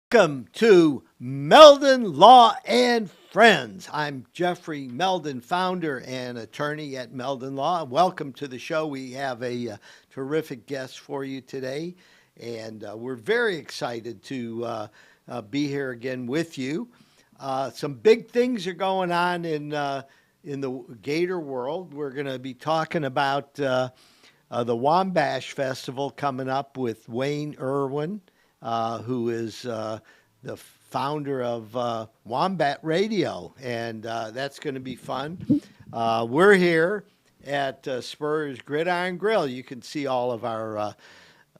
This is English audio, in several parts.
Welcome to Meldon Law and Friends. I'm Jeffrey Meldon, founder and attorney at Meldon Law. Welcome to the show. We have a terrific guest for you today, and we're very excited to be here again with you. Some big things are going on in the Gator world. We're going to be talking about the Wombat Festival coming up with Wayne Irwin, who is the founder of Wombat Radio, and that's going to be fun. We're here at Spur's Gridiron Grill. You can see all of our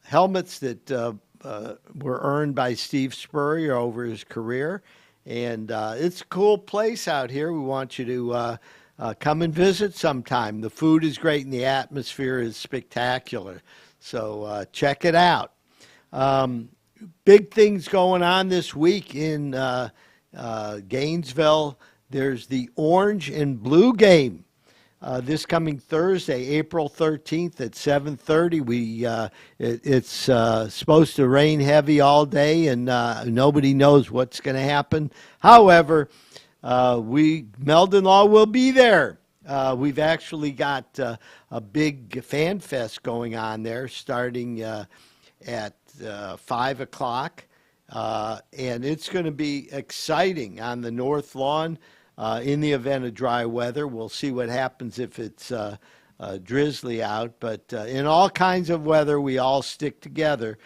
helmets that were earned by Steve Spurrier over his career, and it's a cool place out here. We want you to come and visit sometime. The food is great and the atmosphere is spectacular, so check it out. Big things going on this week in Gainesville. There's the Orange and Blue game this coming Thursday, April 13th at 7:30. It's supposed to rain heavy all day, and nobody knows what's going to happen. However, Meldon Law will be there. We've actually got a big fan fest going on there starting at 5 o'clock, and it's going to be exciting on the North Lawn in the event of dry weather. We'll see what happens if it's drizzly out, but in all kinds of weather, we all stick together.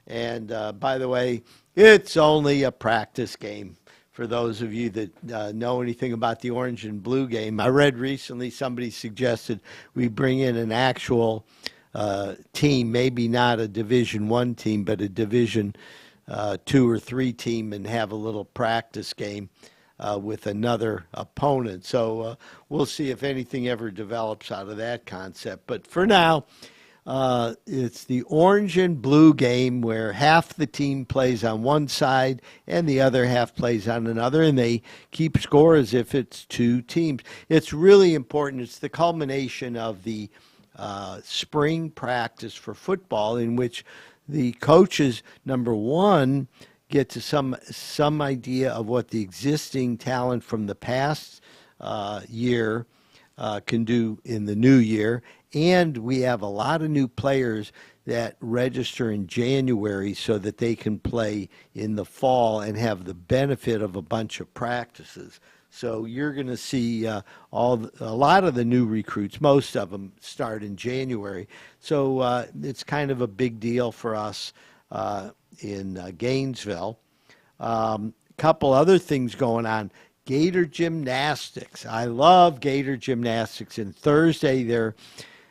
And by the way, it's only a practice game. For those of you that know anything about the Orange and Blue game, I read recently somebody suggested we bring in an actual team, maybe not a Division I team, but a Division II or III team, and have a little practice game with another opponent. So we'll see if anything ever develops out of that concept. But for now, it's the Orange and Blue game where half the team plays on one side and the other half plays on another, and they keep score as if it's two teams. It's really important. It's the culmination of the spring practice for football, in which the coaches, number one, get to some idea of what the existing talent from the past year can do in the new year. And we have a lot of new players that register in January so that they can play in the fall and have the benefit of a bunch of practices. So you're going to see a lot of the new recruits, most of them start in January. So it's kind of a big deal for us in Gainesville. Couple other things going on. Gator Gymnastics. I love Gator Gymnastics. And Thursday,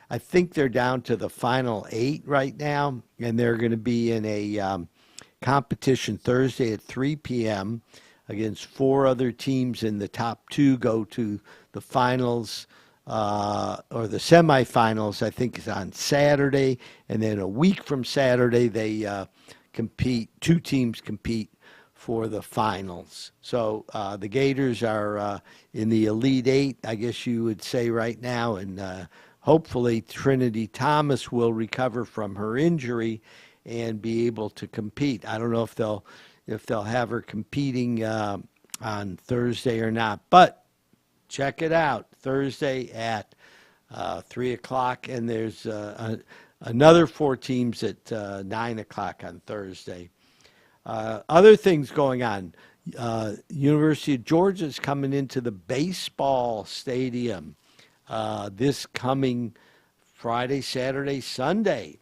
I think they're down to the final 8 right now, and they're going to be in a competition Thursday at 3 p.m. against 4 other teams, and the top 2 go to the finals or the semifinals. I think is on Saturday, and then a week from Saturday they compete. 2 teams compete for the finals. So the Gators are in the Elite 8, I guess you would say right now, and hopefully Trinity Thomas will recover from her injury and be able to compete. I don't know if they'll have her competing on Thursday or not, but check it out Thursday at 3 o'clock, and there's another 4 teams at 9 o'clock on Thursday. Other things going on. University of Georgia is coming into the baseball stadium this coming Friday, Saturday, Sunday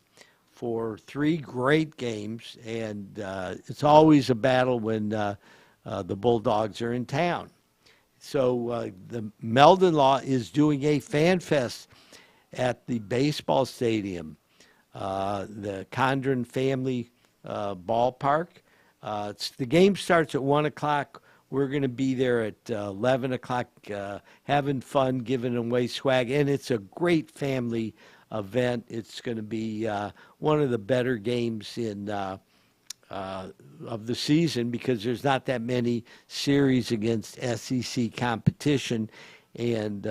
for 3 great games, and it's always a battle when the Bulldogs are in town. So the Meldon Law is doing a fan fest at the baseball stadium, the Condren Family Ballpark. The game starts at 1 o'clock. We're going to be there at 11 o'clock having fun, giving away swag, and it's a great family event. It's going to be one of the better games of the season because there's not that many series against SEC competition, and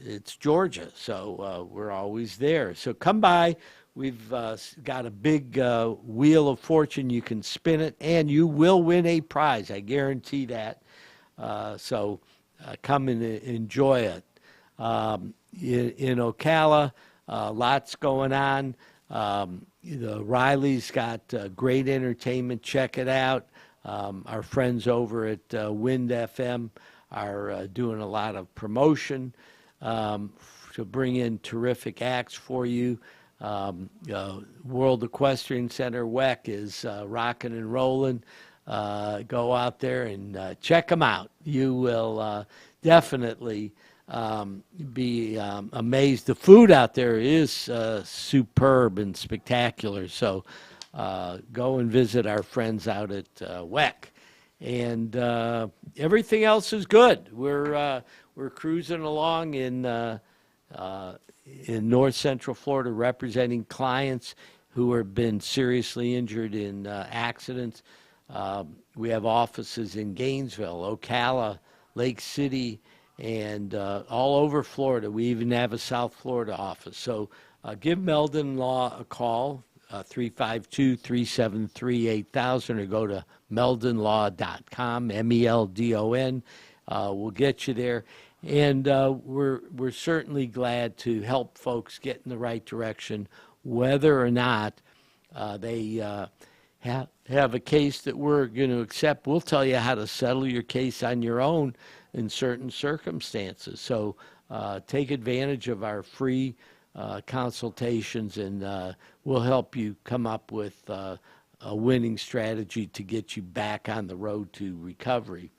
it's Georgia, so we're always there. So come by. we've got a big wheel of fortune. You can spin it, and you will win a prize. I guarantee that. So come and enjoy it. In Ocala, lots going on. Riley's got great entertainment. Check it out. Our friends over at Wind FM are doing a lot of promotion to bring in terrific acts for you. World Equestrian Center, WEC, is rocking and rolling. Go out there and check them out. You will definitely be amazed. The food out there is superb and spectacular. So go and visit our friends out at WEC. And everything else is good. We're cruising along in North Central Florida, representing clients who have been seriously injured in accidents. We have offices in Gainesville, Ocala, Lake City, and all over Florida. We even have a South Florida office. So give Meldon Law a call, 352-373-8000, or go to meldonlaw.com, MELDON. We'll get you there. And we're certainly glad to help folks get in the right direction, whether or not they have a case that we're going to accept. We'll tell you how to settle your case on your own in certain circumstances. So take advantage of our free consultations, and we'll help you come up with a winning strategy to get you back on the road to recovery.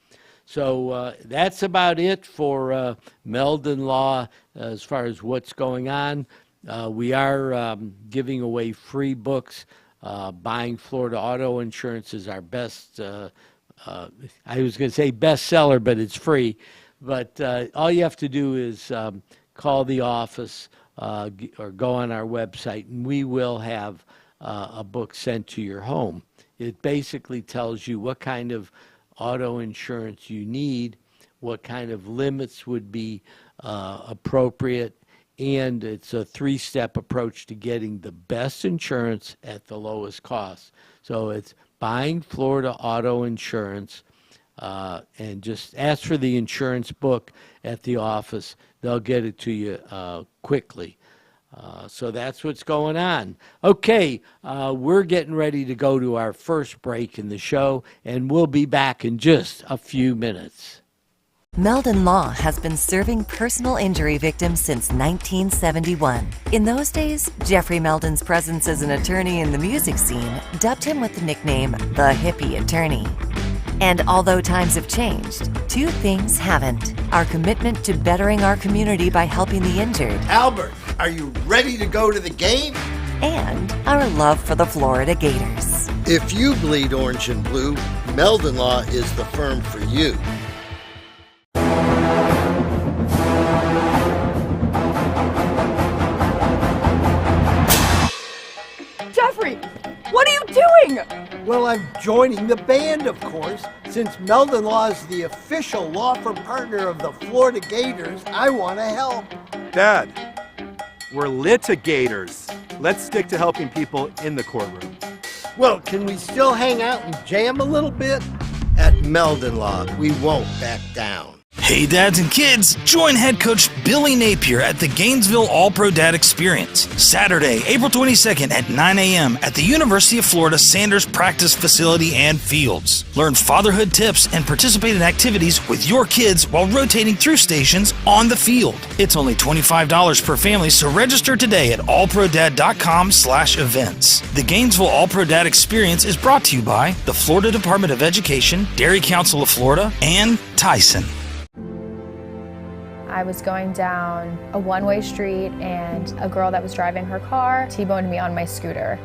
So that's about it for Meldon Law as far as what's going on. We are giving away free books. Buying Florida Auto Insurance is our best, I was going to say bestseller, but it's free. But all you have to do is call the office or go on our website, and we will have a book sent to your home. It basically tells you what kind of auto insurance you need, what kind of limits would be appropriate, and it's a three-step approach to getting the best insurance at the lowest cost. So it's buying Florida auto insurance, and just ask for the insurance book at the office. They'll get it to you quickly. So that's what's going on. Okay, we're getting ready to go to our first break in the show, and we'll be back in just a few minutes. Meldon Law has been serving personal injury victims since 1971. In those days, Jeffrey Meldon's presence as an attorney in the music scene dubbed him with the nickname the Hippie Attorney. And although times have changed, two things haven't: our commitment to bettering our community by helping the injured, Albert, are you ready to go to the game? and our love for the Florida Gators. If you bleed orange and blue, Meldon Law is the firm for you. Jeffrey, what are you doing? Well, I'm joining the band, of course. Since Meldon Law is the official law firm partner of the Florida Gators, I want to help. Dad, we're litigators. Let's stick to helping people in the courtroom. Well, can we still hang out and jam a little bit? At Meldon Law, we won't back down. Hey dads and kids, join head coach Billy Napier at the Gainesville All-Pro Dad Experience, Saturday, April 22nd at 9 a.m. at the University of Florida Sanders Practice Facility and Fields. Learn fatherhood tips and participate in activities with your kids while rotating through stations on the field. It's only $25 per family, so register today at allprodad.com/events. The Gainesville All-Pro Dad Experience is brought to you by the Florida Department of Education, Dairy Council of Florida, and Tyson. I was going down a one-way street and a girl that was driving her car T-boned me on my scooter.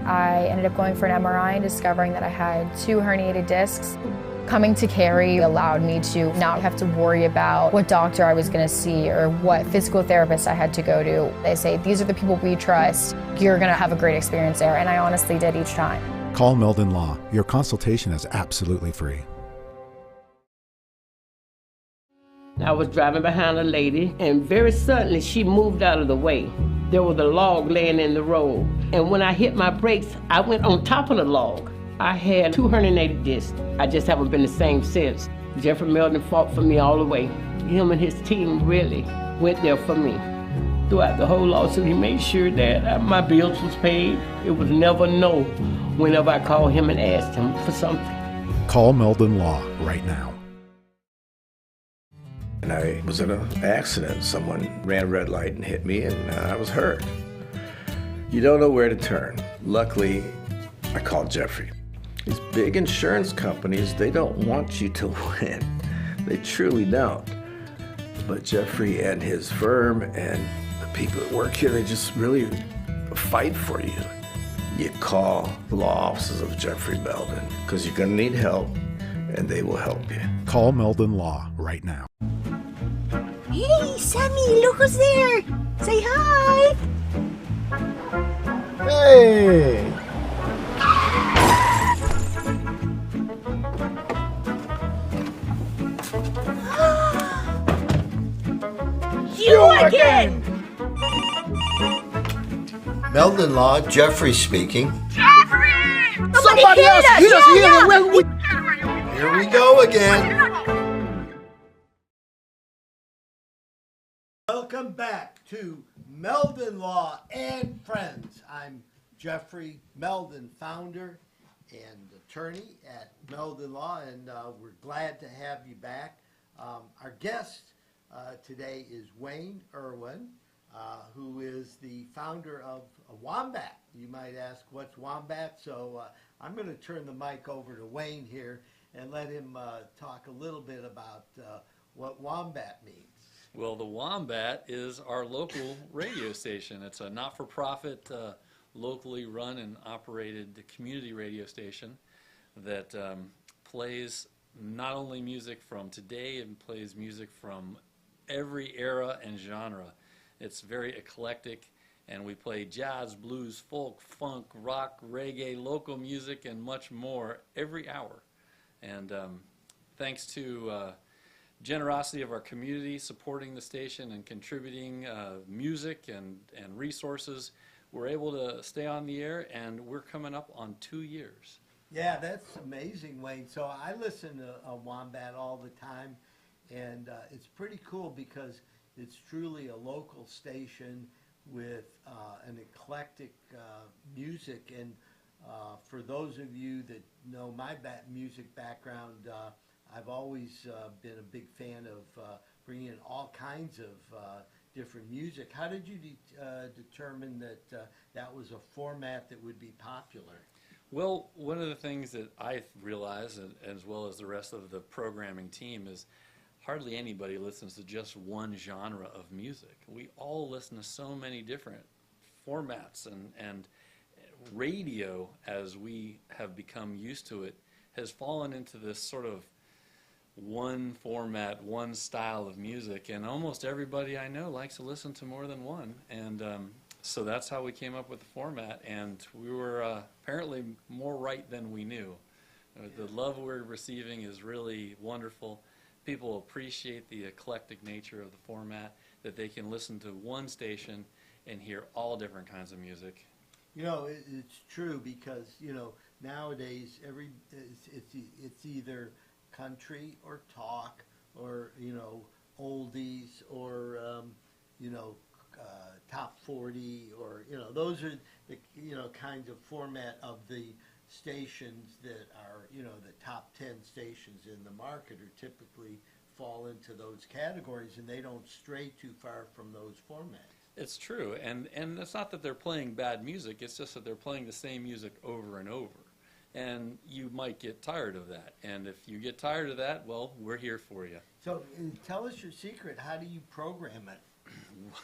I ended up going for an MRI and discovering that I had 2 herniated discs. Coming to Cary allowed me to not have to worry about what doctor I was going to see or what physical therapist I had to go to. They say, these are the people we trust. You're going to have a great experience there, and I honestly did each time. Call Meldon Law. Your consultation is absolutely free. I was driving behind a lady, and very suddenly she moved out of the way. There was a log laying in the road, and when I hit my brakes, I went on top of the log. I had 2 herniated discs. I just haven't been the same since. Jeffrey Meldon fought for me all the way. Him and his team really went there for me. Throughout the whole lawsuit, he made sure that my bills was paid. It was never no whenever I called him and asked him for something. Call Meldon Law right now. And I was in an accident. Someone ran a red light and hit me, and I was hurt. You don't know where to turn. Luckily, I called Jeffrey. These big insurance companies, they don't want you to win. They truly don't. But Jeffrey and his firm and the people that work here, they just really fight for you. You call the law offices of Jeffrey Meldon, because you're going to need help, and they will help you. Call Meldon Law right now. Hey, Sammy, look who's there. Say hi. Hey! You again! Meldon Law, Jeffrey speaking. Jeffrey! Somebody else hit us here! Here we go again. Welcome back to Meldon Law and Friends. I'm Jeffrey Meldon, founder and attorney at Meldon Law, and we're glad to have you back. Our guest today is Wayne Irwin, who is the founder of Wombat. You might ask, what's Wombat? So I'm going to turn the mic over to Wayne here and let him talk a little bit about what Wombat means. Well, the Wombat is our local radio station. It's a not-for-profit, locally run and operated community radio station that plays not only music from today, and plays music from every era and genre. It's very eclectic, and we play jazz, blues, folk, funk, rock, reggae, local music, and much more every hour. And thanks to generosity of our community supporting the station and contributing music and resources, we're able to stay on the air, and we're coming up on 2 years. Yeah, that's amazing, Wayne. So I listen to Wombat all the time, and it's pretty cool because it's truly a local station with an eclectic music. And for those of you that know my music background, I've always been a big fan of bringing in all kinds of different music. How did you determine that that was a format that would be popular? Well, one of the things that I realize, as well as the rest of the programming team, is hardly anybody listens to just one genre of music. We all listen to so many different formats, and radio, as we have become used to it, has fallen into this sort of one format, one style of music, and almost everybody I know likes to listen to more than one. And so that's how we came up with the format, and we were apparently more right than we knew. The love we're receiving is really wonderful. People appreciate the eclectic nature of the format, that they can listen to one station and hear all different kinds of music. You know, it's true because, you know, nowadays it's either country or talk or, you know, oldies or, you know, top 40 or, you know, those are the, you know, kinds of format of the stations that are, you know, the top 10 stations in the market are typically fall into those categories, and they don't stray too far from those formats. It's true, and it's not that they're playing bad music, it's just that they're playing the same music over and over. And you might get tired of that. And if you get tired of that, well, we're here for you. So tell us your secret. How do you program it?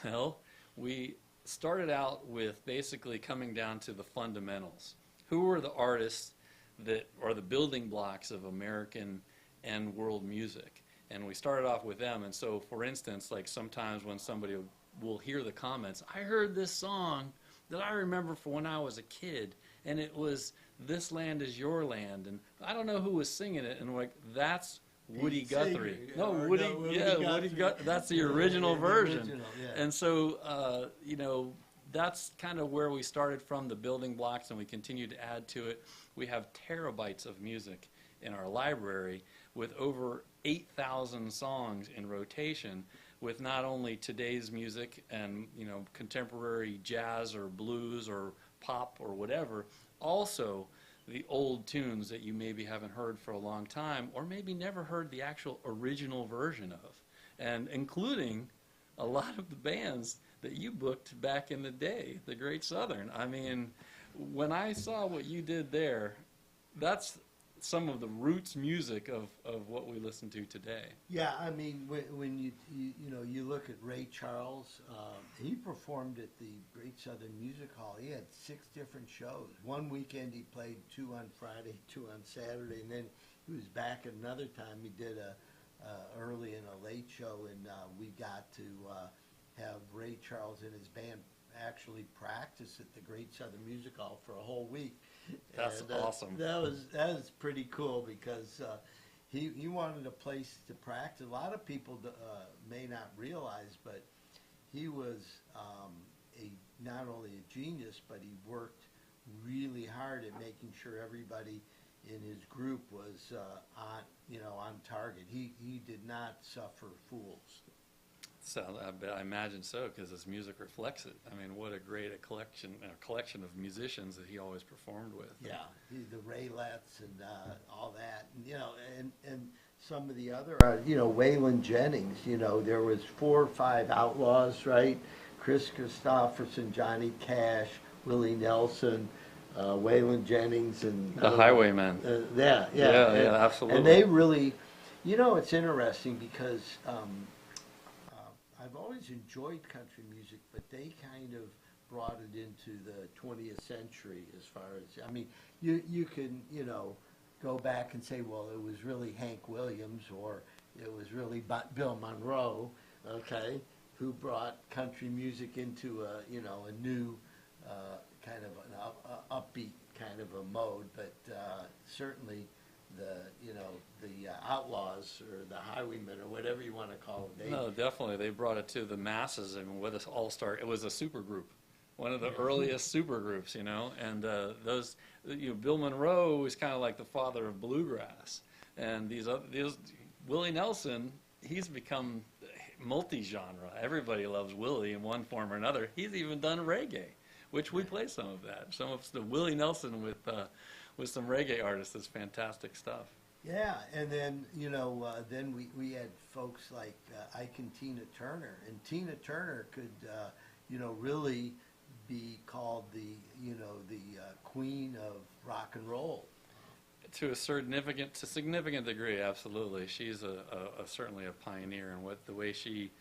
Well, we started out with basically coming down to the fundamentals. Who are the artists that are the building blocks of American and world music? And we started off with them. And so, for instance, like sometimes when somebody will hear the comments, I heard this song that I remember from when I was a kid, and it was This Land Is Your Land, and I don't know who was singing it, and we're like, that's Woody Pete Guthrie. Seeger, No, or Woody. no, Woody Yeah, Guthrie. Woody Guthrie. That's the Yeah, original the version. original, yeah. And so, you know, that's kind of where we started from, the building blocks, and we continue to add to it. We have terabytes of music in our library with over 8,000 songs in rotation, with not only today's music and, you know, contemporary jazz or blues or pop or whatever, also the old tunes that you maybe haven't heard for a long time, or maybe never heard the actual original version of, and including a lot of the bands that you booked back in the day, the Great Southern. I mean, when I saw what you did there, that's some of the roots music of what we listen to today. Yeah, I mean, when you know, you look at Ray Charles, he performed at the Great Southern Music Hall. He had 6 different shows. One weekend he played 2 on Friday, 2 on Saturday, and then he was back another time. He did a early and a late show, and we got to have Ray Charles and his band actually practice at the Great Southern Music Hall for a whole week. That's awesome. That was pretty cool because he wanted a place to practice. A lot of people may not realize, but he was not only a genius, but he worked really hard at making sure everybody in his group was on target. He did not suffer fools. So I imagine so, because his music reflects it. I mean, what a great collection of musicians that he always performed with. Yeah, the Raylets and all that, and, you know, and some of the other, you know, Waylon Jennings. You know, there was 4 or 5 outlaws, right? Chris Christopherson, Johnny Cash, Willie Nelson, Waylon Jennings, and the Highwaymen. Yeah, absolutely. And they really, you know, it's interesting because I've always enjoyed country music, but they kind of brought it into the 20th century as far as, I mean, you can, you know, go back and say, well, it was really Hank Williams or it was really Bill Monroe, okay, who brought country music into a, you know, a new kind of an upbeat kind of a mode, but certainly the Outlaws or the Highwaymen or whatever you want to call them. No, definitely. They brought it to the masses, and with us all-star, it was a supergroup, one of the earliest supergroups, you know, and those, you know, Bill Monroe was kind of like the father of bluegrass, and these Willie Nelson, he's become multi-genre. Everybody loves Willie in one form or another. He's even done reggae, which we play some of that. Some of the Willie Nelson with some reggae artists is fantastic stuff. Yeah, and then, you know, then we had folks like Ike and Tina Turner, and Tina Turner could, you know, really be called the queen of rock and roll. To a significant degree, absolutely. She's certainly a pioneer, and the way she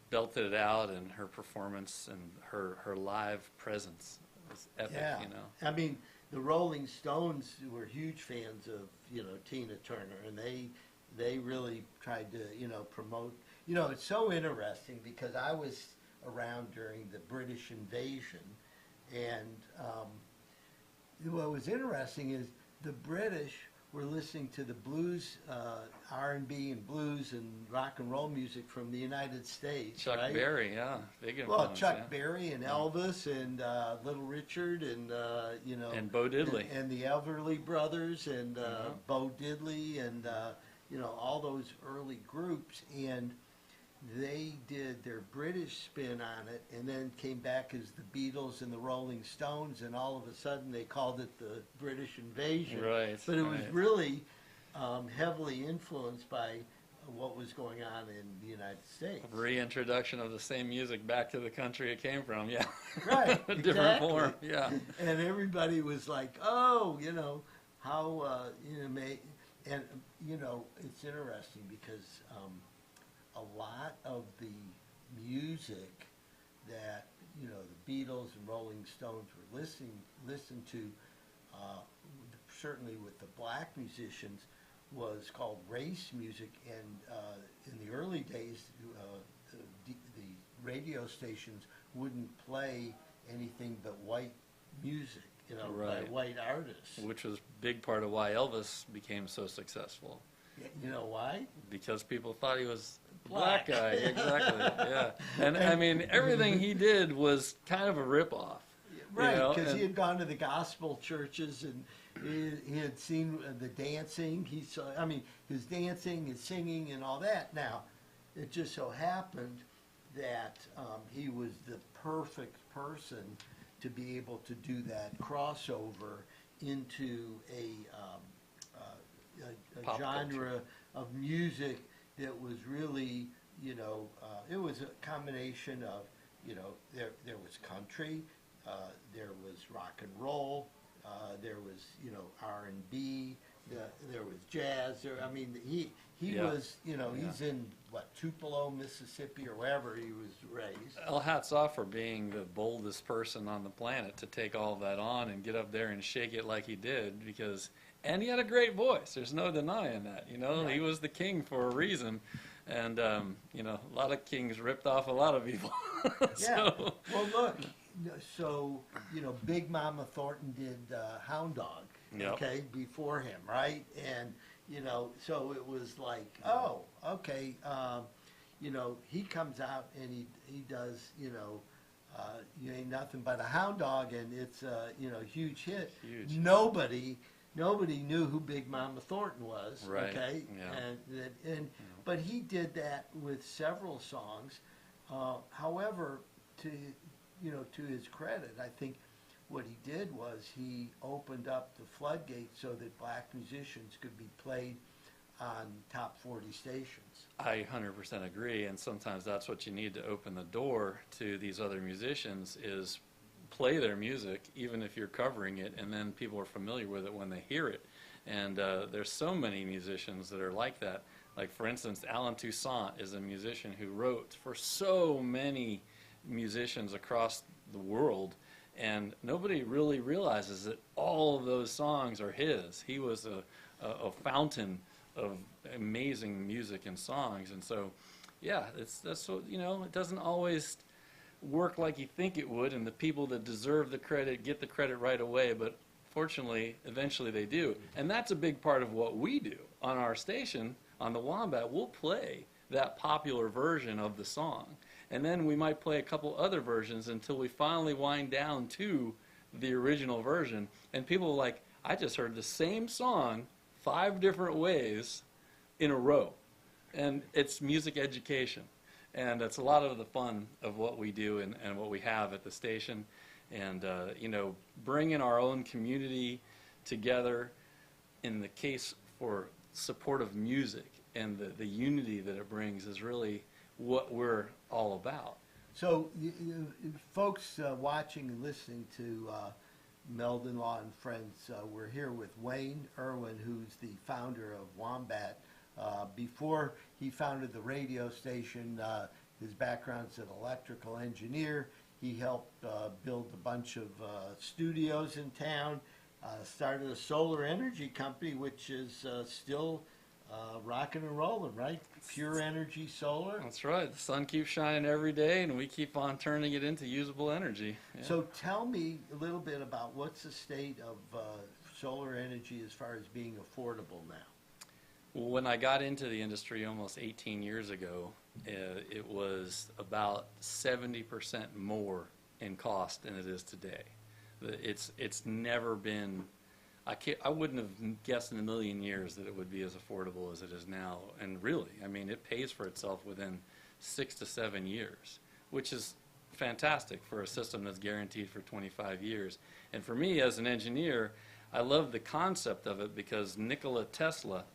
belted it out, and her performance and her live presence was epic. Yeah. You know. I mean, the Rolling Stones were huge fans of, you know, Tina Turner, and they really tried to, you know, promote. You know, it's so interesting because I was around during the British invasion, and what was interesting is the British were listening to the blues, R&B and blues and rock and roll music from the United States. Chuck right? Berry, yeah, big influence. Well, Chuck yeah. Berry and Elvis and Little Richard and you know, and Bo Diddley and the Everly Brothers and Bo Diddley and you know, all those early groups, and they did their British spin on it, and then came back as the Beatles and the Rolling Stones, and all of a sudden they called it the British Invasion. Right. But it was really heavily influenced by what was going on in the United States. Reintroduction of the same music back to the country it came from, yeah. Right, Different exactly. form, yeah. And everybody was like, oh, you know, how, you know, and, you know, it's interesting because a lot of the music that, you know, the Beatles and Rolling Stones were listened to, certainly with the black musicians, was called race music, and in the early days, the radio stations wouldn't play anything but white music, you know, Right. by white artists. Which was a big part of why Elvis became so successful. You know why? Because people thought he was the black guy. Exactly. Yeah. And I mean, everything he did was kind of a ripoff. Right, because he had gone to the gospel churches and he had seen the dancing. He saw, I mean, his dancing, his singing, and all that. Now, it just so happened that he was the perfect person to be able to do that crossover into a genre culture of music that was really, you know, it was a combination of, you know, there was country, there was rock and roll, there was, you know, R&B, there was jazz. I mean, he was, you know, he's in, what, Tupelo, Mississippi, or wherever he was raised. Well, hats off for being the boldest person on the planet to take all that on and get up there and shake it like he did, because, and he had a great voice. There's no denying that, you know. He was the king for a reason. And, you know, a lot of kings ripped off a lot of people. Yeah. Well, look, so, you know, Big Mama Thornton did Hound Dog, okay, before him, right? And, you know, so it was like, oh, okay, you know, he comes out and he does, you know, You Ain't Nothing But a Hound Dog, and it's a, you know, huge hit. Huge. Nobody knew who Big Mama Thornton was, right. Okay? Yeah. And but he did that with several songs. However, to his credit, I think what he did was he opened up the floodgates so that black musicians could be played on top 40 stations. I 100% agree, and sometimes that's what you need to open the door to these other musicians is play their music, even if you're covering it, and then people are familiar with it when they hear it. And there's so many musicians that are like that. Like, for instance, Alan Toussaint is a musician who wrote for so many musicians across the world, and nobody really realizes that all of those songs are his. He was a fountain of amazing music and songs. And so, yeah, that's what, you know, it doesn't always work like you think it would, and the people that deserve the credit get the credit right away, but fortunately, eventually they do. And that's a big part of what we do on our station, on the Wombat. We'll play that popular version of the song, and then we might play a couple other versions until we finally wind down to the original version, and people are like, I just heard the same song 5 different ways in a row. And it's music education. And it's a lot of the fun of what we do and what we have at the station. And, you know, bringing our own community together in the case for supportive music and the unity that it brings is really what we're all about. So, folks watching and listening to Meldon Law and Friends, we're here with Wayne Irwin, who's the founder of Wombat. Before he founded the radio station, his background's an electrical engineer. He helped build a bunch of studios in town, started a solar energy company, which is still rocking and rolling, right? Pure energy solar. That's right. The sun keeps shining every day, and we keep on turning it into usable energy. Yeah. So tell me a little bit about what's the state of solar energy as far as being affordable now. Well, when I got into the industry almost 18 years ago, it was about 70% more in cost than it is today. It's never been, I wouldn't have guessed in a million years that it would be as affordable as it is now. And really, I mean, it pays for itself within 6 to 7 years, which is fantastic for a system that's guaranteed for 25 years. And for me as an engineer, I love the concept of it because Nikola Tesla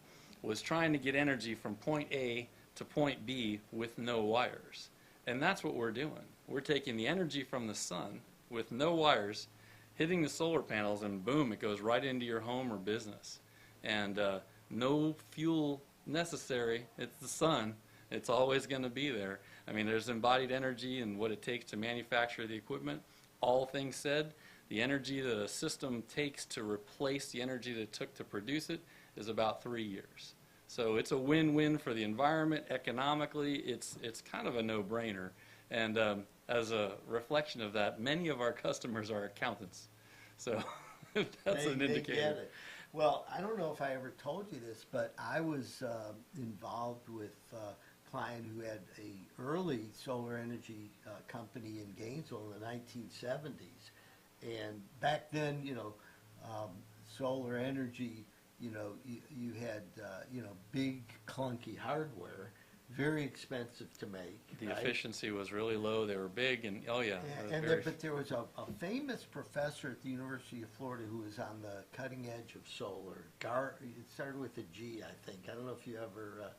was trying to get energy from point A to point B with no wires. And that's what we're doing. We're taking the energy from the sun with no wires, hitting the solar panels, and boom, it goes right into your home or business. And no fuel necessary. It's the sun. It's always going to be there. I mean, there's embodied energy and what it takes to manufacture the equipment. All things said, the energy that a system takes to replace the energy that it took to produce it is about 3 years. So it's a win-win for the environment. Economically, it's kind of a no-brainer. And as a reflection of that, many of our customers are accountants. So that's an indicator. They get it. Well, I don't know if I ever told you this, but I was involved with a client who had a early solar energy company in Gainesville in the 1970s. And back then, solar energy, you had, big clunky hardware, very expensive to make. The right? efficiency was really low. They were big, and oh yeah. But there was a famous professor at the University of Florida who was on the cutting edge of solar. It started with a G, I think. I don't know if you ever.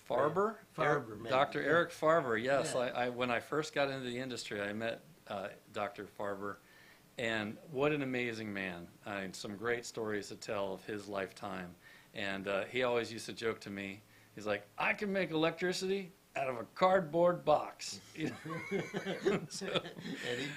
Farber? Farber, maybe. Dr. Yeah. Eric Farber, yes. Yeah. When I first got into the industry, I met Dr. Farber, and what an amazing man. Some great stories to tell of his lifetime. And he always used to joke to me, he's like, I can make electricity out of a cardboard box. And he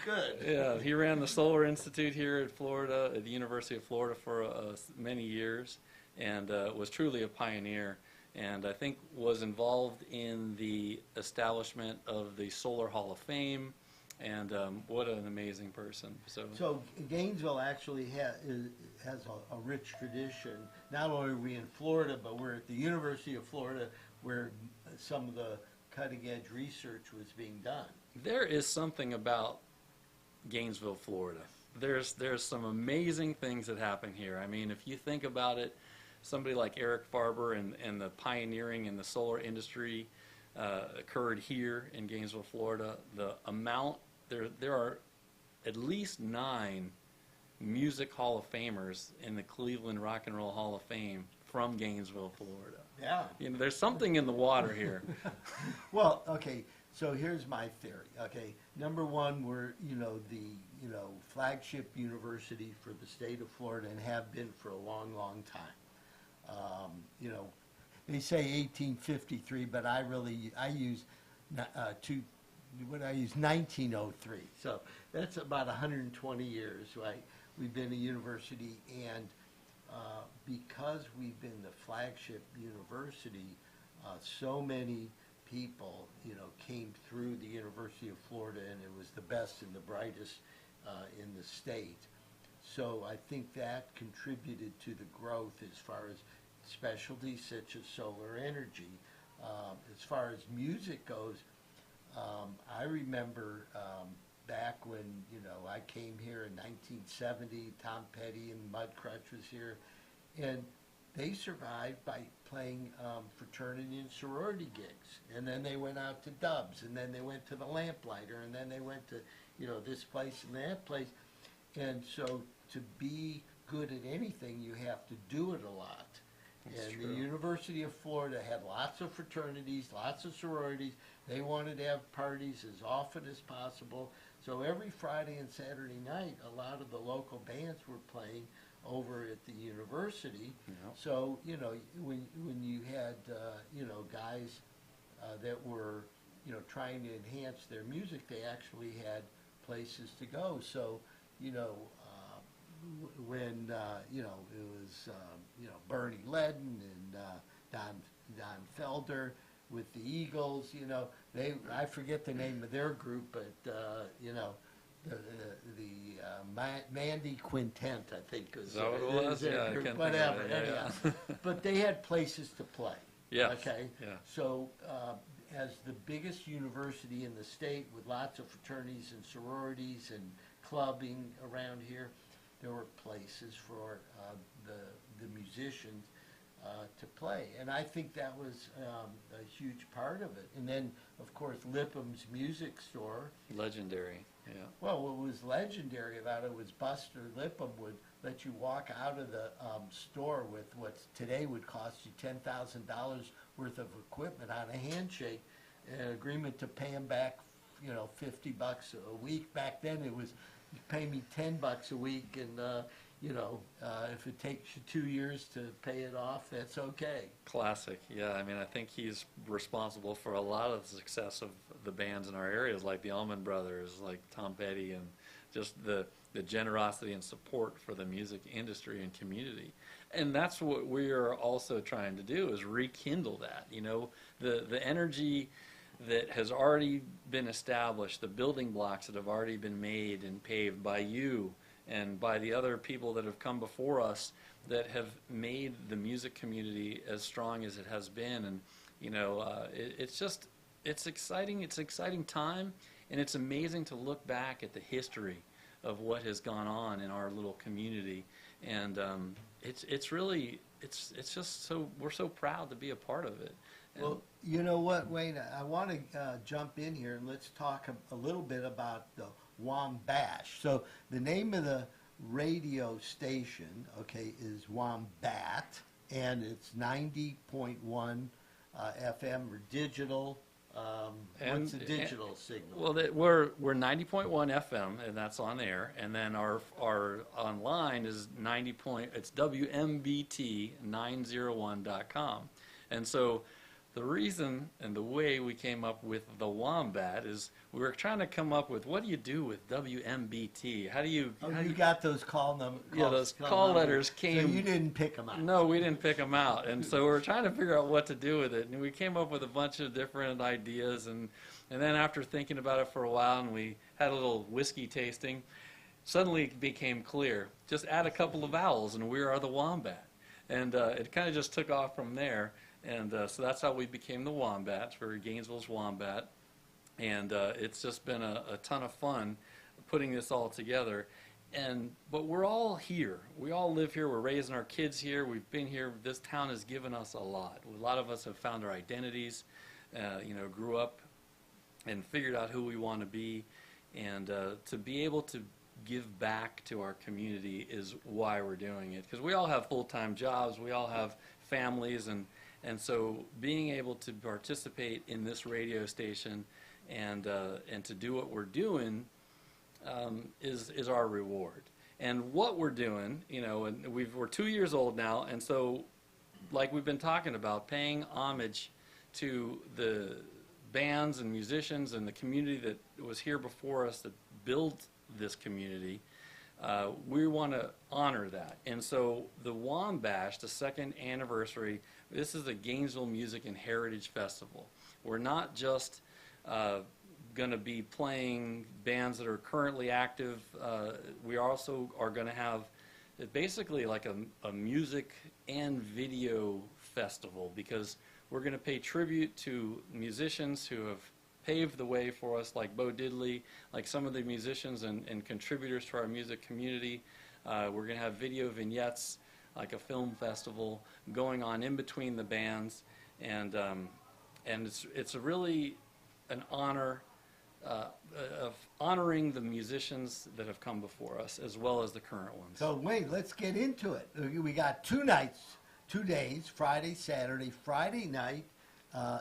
could. Yeah, he ran the Solar Institute here at Florida, at the University of Florida for many years, and was truly a pioneer. And I think was involved in the establishment of the Solar Hall of Fame, and what an amazing person. So Gainesville actually has a rich tradition. Not only are we in Florida, but we're at the University of Florida where some of the cutting edge research was being done. There is something about Gainesville, Florida. There's some amazing things that happen here. I mean, if you think about it, somebody like Eric Farber and the pioneering in the solar industry occurred here in Gainesville, Florida. The amount, there are at least 9 music Hall of Famers in the Cleveland Rock and Roll Hall of Fame from Gainesville, Florida. Yeah. There's something in the water here. Well, okay, so here's my theory. Okay, number one, we're the flagship university for the state of Florida and have been for a long, long time. They say 1853, but I use 1903. So that's about 120 years, right? We've been a university, and because we've been the flagship university, so many people, came through the University of Florida, and it was the best and the brightest in the state. So I think that contributed to the growth as far as specialties such as solar energy. As far as music goes, I remember back when I came here in 1970, Tom Petty and Mudcrutch was here, and they survived by playing fraternity and sorority gigs, and then they went out to Dubs, and then they went to the Lamplighter, and then they went to this place and that place. And so to be good at anything, you have to do it a lot. That's and true. The University of Florida had lots of fraternities, lots of sororities. They wanted to have parties as often as possible. So every Friday and Saturday night, a lot of the local bands were playing over at the university. Yeah. So, when you had, guys that were, trying to enhance their music, they actually had places to go. So, when, it was, Bernie Ledden and Don Felder with the Eagles, I forget the name of their group, but, Mandy Quintet, I think, was. Is that what it was? Yeah, I can't think of whatever, it, yeah, anyhow. yeah. But they had places to play. Yes, Okay? yeah. So, as the biggest university in the state with lots of fraternities and sororities and clubbing around here, there were places for the musicians to play. And I think that was a huge part of it. And then, of course, Lipham's Music Store. Legendary, yeah. Well, what was legendary about it was Buster Lipham would let you walk out of the store with what today would cost you $10,000 worth of equipment on a handshake, an agreement to pay him back, $50 a week. Back then it was, you pay me $10 a week, and if it takes you 2 years to pay it off, that's okay. Classic, yeah. I mean, I think he's responsible for a lot of the success of the bands in our areas, like the Allman Brothers, like Tom Petty, and just the generosity and support for the music industry and community. And that's what we are also trying to do, is rekindle that. The energy that has already been established, the building blocks that have already been made and paved by you and by the other people that have come before us, that have made the music community as strong as it has been. And it's exciting. It's an exciting time, and it's amazing to look back at the history of what has gone on in our little community. And it's really just so, we're so proud to be a part of it. And well, you know what, Wayne, I want to jump in here and let's talk a little bit about the Wombat. So the name of the radio station, okay, is Wombat, and it's 90.1 FM or digital. What's the digital signal? Well, we're 90.1 FM, and that's on air, and then our online is it's WMBT901.com, and so the reason and the way we came up with the Wombat is we were trying to come up with, what do you do with WMBT? How do you? You got those call numbers? Yeah, those call letters came. So you didn't pick them out? No, we didn't pick them out, and so we were trying to figure out what to do with it, and we came up with a bunch of different ideas, and then after thinking about it for a while, and we had a little whiskey tasting, suddenly it became clear. Just add a couple of vowels, and we are the Wombat, and it kind of just took off from there. And so that's how we became the Wombats, for Gainesville's Wombat. And it's just been a ton of fun putting this all together. But we're all here. We all live here. We're raising our kids here. We've been here. This town has given us a lot. A lot of us have found our identities, grew up and figured out who we want to be. And to be able to give back to our community is why we're doing it. Because we all have full-time jobs. We all have families, and so being able to participate in this radio station and to do what we're doing is our reward. And what we're doing, and we're 2 years old now, and so like we've been talking about, paying homage to the bands and musicians and the community that was here before us that built this community. We want to honor that. And so the Wombash, the second anniversary, this is a Gainesville Music and Heritage Festival. We're not just going to be playing bands that are currently active. We also are going to have basically like a music and video festival, because we're going to pay tribute to musicians who have paved the way for us, like Bo Diddley, like some of the musicians and contributors to our music community. We're going to have video vignettes, like a film festival going on in between the bands, and it's really an honor of honoring the musicians that have come before us, as well as the current ones. So wait, let's get into it. We got 2 nights, 2 days, Friday, Saturday. Friday night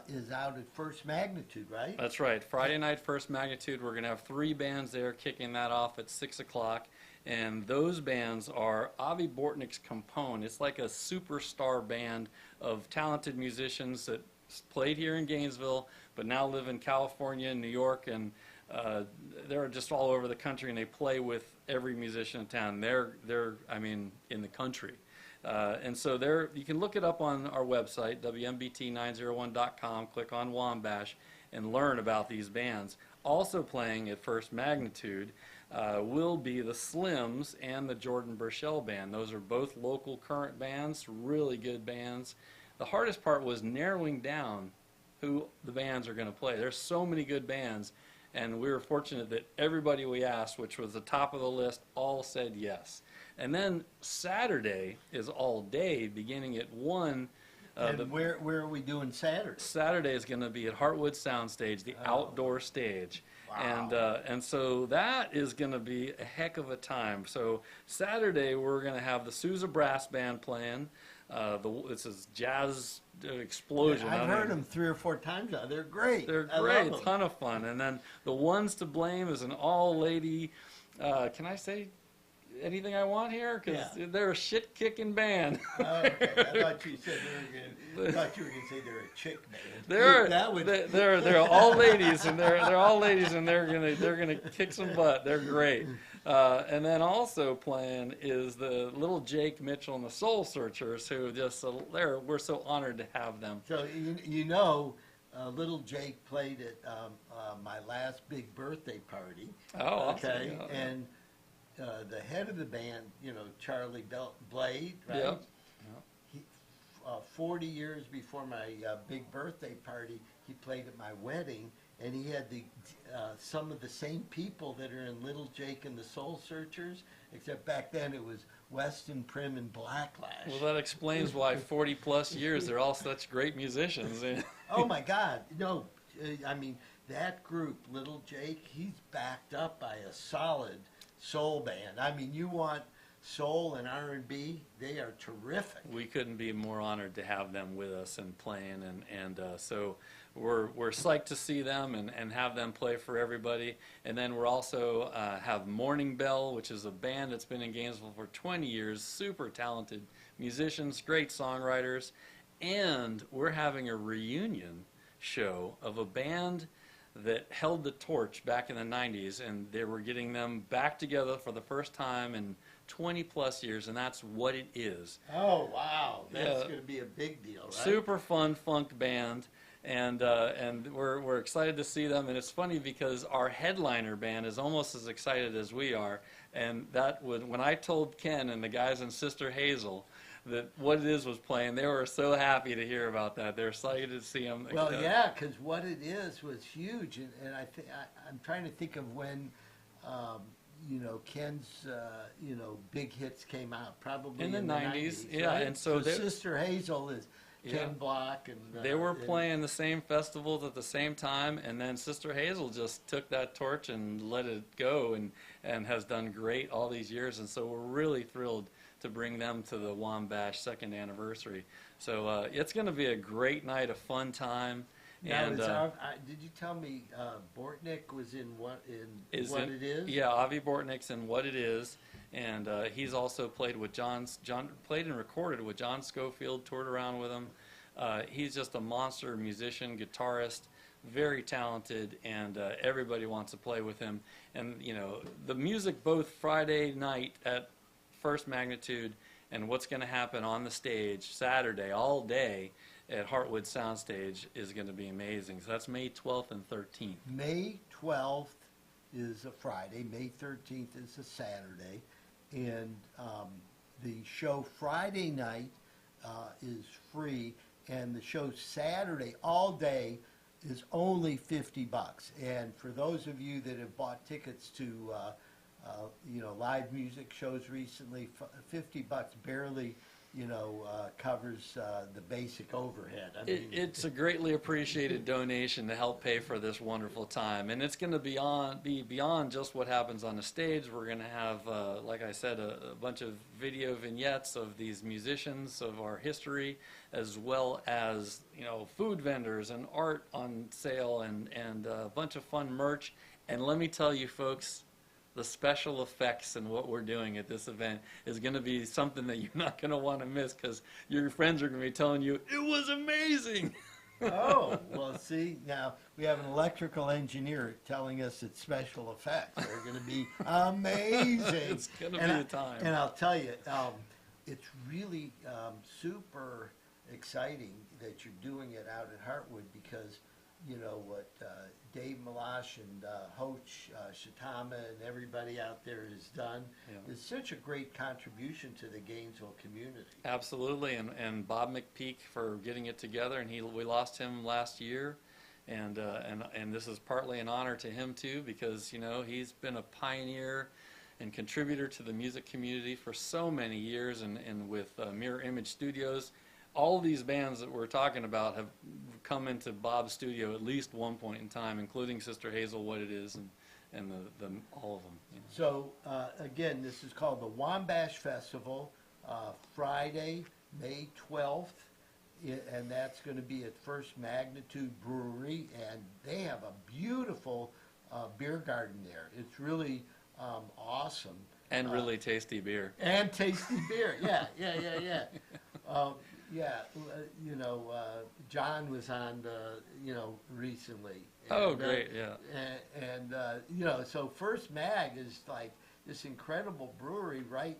is out at First Magnitude, right? That's right. Friday night, First Magnitude. We're going to have 3 bands there, kicking that off at 6 o'clock. And those bands are Avi Bortnick's Compone. It's like a superstar band of talented musicians that played here in Gainesville, but now live in California and New York, and they're just all over the country, and they play with every musician in town. They're in the country. And so you can look it up on our website, WMBT901.com, click on Wombash, and learn about these bands. Also playing at First Magnitude will be the Slims and the Jordan Burchell Band. Those are both local current bands, really good bands. The hardest part was narrowing down who the bands are going to play. There's so many good bands, and we were fortunate that everybody we asked, which was the top of the list, all said yes. And then Saturday is all day, beginning at 1. And where are we doing Saturday? Saturday is going to be at Heartwood Soundstage, the outdoor stage. Wow. And so that is going to be a heck of a time. So Saturday we're going to have the Sousa Brass Band playing. This is Jazz Explosion. I've heard them 3 or 4 times now. They're great. They're great. A ton of fun. And then the Ones to Blame is an all-lady, can I say anything I want here? Because they're a shit-kicking band. Okay. I thought you said you were going to say they're a chick band. They're all ladies, and they're all ladies, and they're gonna kick some butt. They're great. And then also playing is the Little Jake Mitchell and the Soul Searchers, who we're so honored to have them. So Little Jake played at my last big birthday party. Oh, okay, awesome. And the head of the band, Charlie Blade, right? Yep. 40 years before my big birthday party, he played at my wedding, and he had some of the same people that are in Little Jake and the Soul Searchers, except back then it was Weston Prim and Blacklash. Well, that explains why 40-plus years they're all such great musicians. Oh, my God. No, I mean, that group, Little Jake, he's backed up by a solid soul band. I mean, you want soul and R&B, they are terrific. We couldn't be more honored to have them with us and playing, and so we're psyched to see them and have them play for everybody. And then we're also have Morning Bell, which is a band that's been in Gainesville for 20 years, super talented musicians, great songwriters, and we're having a reunion show of a band that held the torch back in the 90s, and they were getting them back together for the first time in 20-plus years, and that's What It Is. Oh, wow. That's going to be a big deal, right? Super fun funk band, and we're excited to see them. And it's funny because our headliner band is almost as excited as we are, and when I told Ken and the guys in Sister Hazel that What It Is was playing, they were so happy to hear about that. They're excited to see them. Well, yeah, because What It Is was huge, and I'm trying to think of when Ken's big hits came out, probably in the 90s. Yeah, right? and so Sister Hazel is Ken Block, and they were playing the same festivals at the same time, and then Sister Hazel just took that torch and let it go, and has done great all these years. And so we're really thrilled to bring them to the Wombat second anniversary. So it's going to be a great night, a fun time. Now, And did you tell me Bortnick was in What It Is? Yeah, Avi Bortnick's in What It Is, and he's also played with John played and recorded with John Schofield, toured around with him. He's just a monster musician, guitarist, very talented, and everybody wants to play with him. And the music both Friday night at First Magnitude and what's going to happen on the stage Saturday all day at Heartwood Soundstage is going to be amazing. So that's May 12th and 13th. May 12th is a Friday. May 13th is a Saturday. And the show Friday night is free, and the show Saturday all day is only $50. And for those of you that have bought tickets to live music shows recently, $50 barely covers the basic overhead. I mean, it's a greatly appreciated donation to help pay for this wonderful time, and it's going to be beyond just what happens on the stage. We're going to have, like I said, a bunch of video vignettes of these musicians, of our history, as well as food vendors and art on sale, and a bunch of fun merch. And let me tell you, folks, the special effects and what we're doing at this event is going to be something that you're not going to want to miss, because your friends are going to be telling you, it was amazing. Oh, well, see, now we have an electrical engineer telling us that special effects are going to be amazing. It's going to be a time. And I'll tell you, it's really super exciting that you're doing it out at Heartwood, because what Dave Malash and Hoach Shatama and everybody out there has done is such a great contribution to the Gainesville community. Absolutely, and Bob McPeak for getting it together, and we lost him last year, and this is partly an honor to him too, because he's been a pioneer and contributor to the music community for so many years, and with Mirror Image Studios. All these bands that we're talking about have come into Bob's studio at least one point in time, including Sister Hazel, What It Is, and all of them. So, again, this is called the Wombat Festival, Friday, May 12th, and that's going to be at First Magnitude Brewery, and they have a beautiful beer garden there. It's really awesome. And really tasty beer. And tasty beer, yeah. John was on recently. Oh, great, yeah. And so First Mag is like this incredible brewery right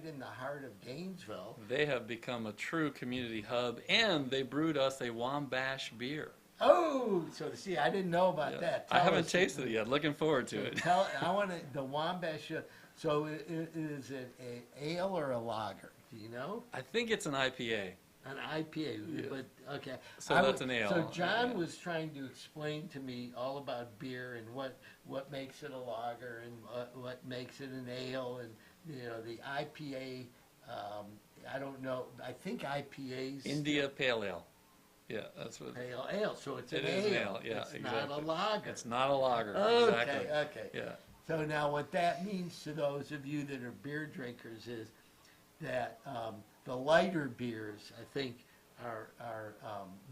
in the heart of Gainesville. They have become a true community hub, and they brewed us a Wombat beer. Oh, so see, I didn't know about that. I haven't tasted it yet. Looking forward to it. I want the Wombat. So is it a ale or a lager? Do you know? I think it's an IPA. An IPA, Yeah. but okay. So that's an ale. So John Yeah. was trying to explain to me all about beer and what makes it a lager and what makes it an ale, and the IPA. I don't know. I think IPA's India Pale Ale. Yeah, that's what. Pale ale. So it's It an is ale. an ale. Yeah, it's exactly. not a lager. It's not a lager. Okay. Exactly. Okay. Yeah. So now what that means to those of you that are beer drinkers is that the lighter beers, I think, are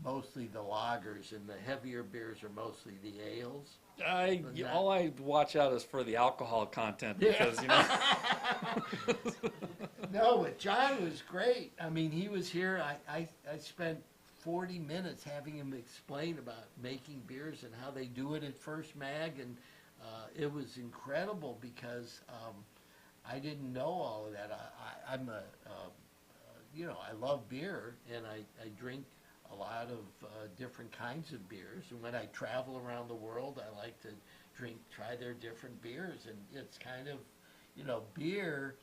mostly the lagers, and the heavier beers are mostly the ales. All I watch out is for the alcohol content because No, but John was great. I mean, he was here. I spent 40 minutes having him explain about making beers and how they do it at First Mag, and it was incredible because I didn't know all of that. I'm I love beer, and I drink a lot of different kinds of beers. And when I travel around the world, I like to try their different beers. And it's kind of, beer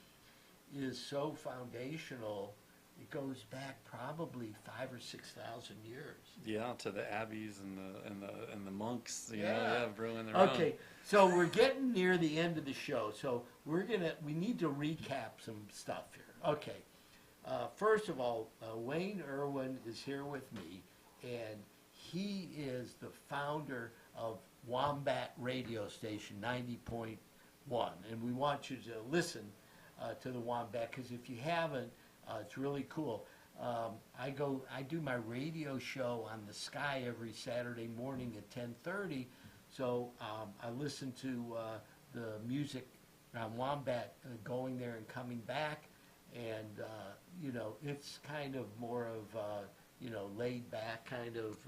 is so foundational. It goes back probably 5,000 or 6,000 years. Yeah, to the abbeys and the monks, brewing their Okay, own. so we're getting near the end of the show, so we need to recap some stuff here. Okay, first of all, Wayne Irwin is here with me, and he is the founder of Wombat radio station 90.1, and we want you to listen to the Wombat, because if you haven't, it's really cool. I do my radio show on the Sky every Saturday morning at 10:30. So I listen to the music on Wombat going there and coming back, and it's kind of more of laid back kind of.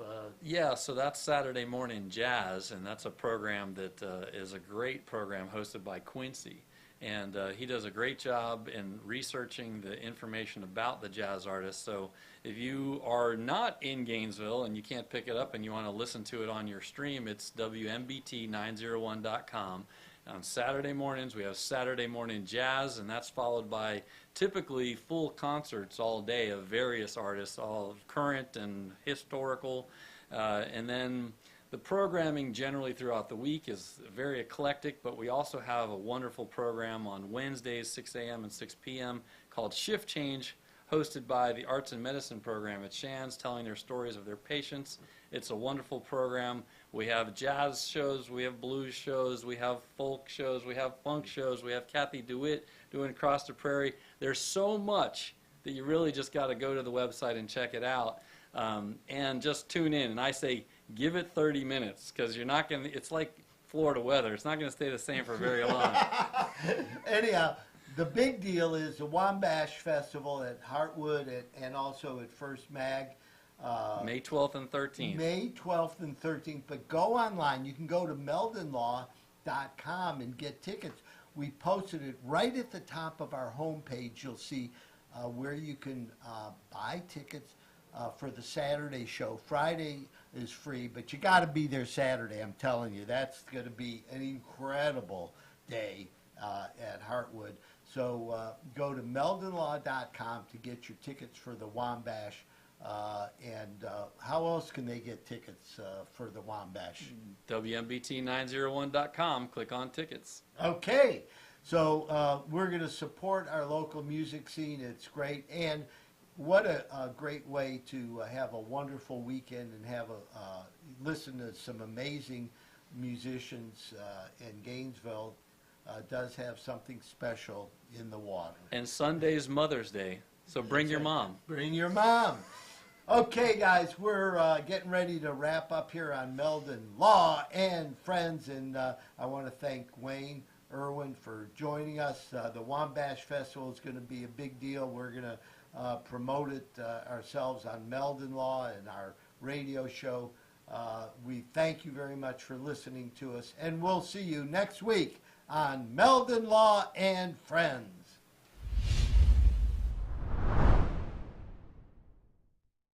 Yeah, so that's Saturday Morning Jazz, and that's a program that is a great program hosted by Quincy. And he does a great job in researching the information about the jazz artists. So if you are not in Gainesville and you can't pick it up and you want to listen to it on your stream, it's WMBT901.com. On Saturday mornings, we have Saturday Morning Jazz, and that's followed by typically full concerts all day of various artists, all current and historical. And then the programming generally throughout the week is very eclectic, but we also have a wonderful program on Wednesdays, 6 a.m. and 6 p.m. called Shift Change, hosted by the Arts and Medicine program at Shands, telling their stories of their patients. It's a wonderful program. We have jazz shows, we have blues shows, we have folk shows, we have funk shows, we have Kathy DeWitt doing Across the Prairie. There's so much that you really just got to go to the website and check it out. And just tune in. And I say, give it 30 minutes, because you're not going to, it's like Florida weather. It's not going to stay the same for very long. Anyhow, the big deal is the Wombash Festival at Heartwood and also at First Mag. May 12th and 13th. May 12th and 13th. But go online. You can go to meldonlaw.com and get tickets. We posted it right at the top of our homepage. You'll see where you can buy tickets for the Saturday show. Friday is free, but you got to be there Saturday. I'm telling you, that's going to be an incredible day at Heartwood. So go to meldonlaw.com to get your tickets for the Wombash. And how else can they get tickets for the Wombash? WMBT901.com. Click on tickets. Okay. So we're going to support our local music scene. It's great. And what a great way to have a wonderful weekend and have listen to some amazing musicians in Gainesville. Does have something special in the water. And Sunday's Mother's Day, so bring your mom. Bring your mom. Okay, guys, we're getting ready to wrap up here on Meldon Law and Friends, and I want to thank Wayne Irwin for joining us. The Wombash Festival is going to be a big deal. We're going to promote it ourselves on Meldon Law and our radio show. We thank you very much for listening to us, and we'll see you next week on Meldon Law and Friends.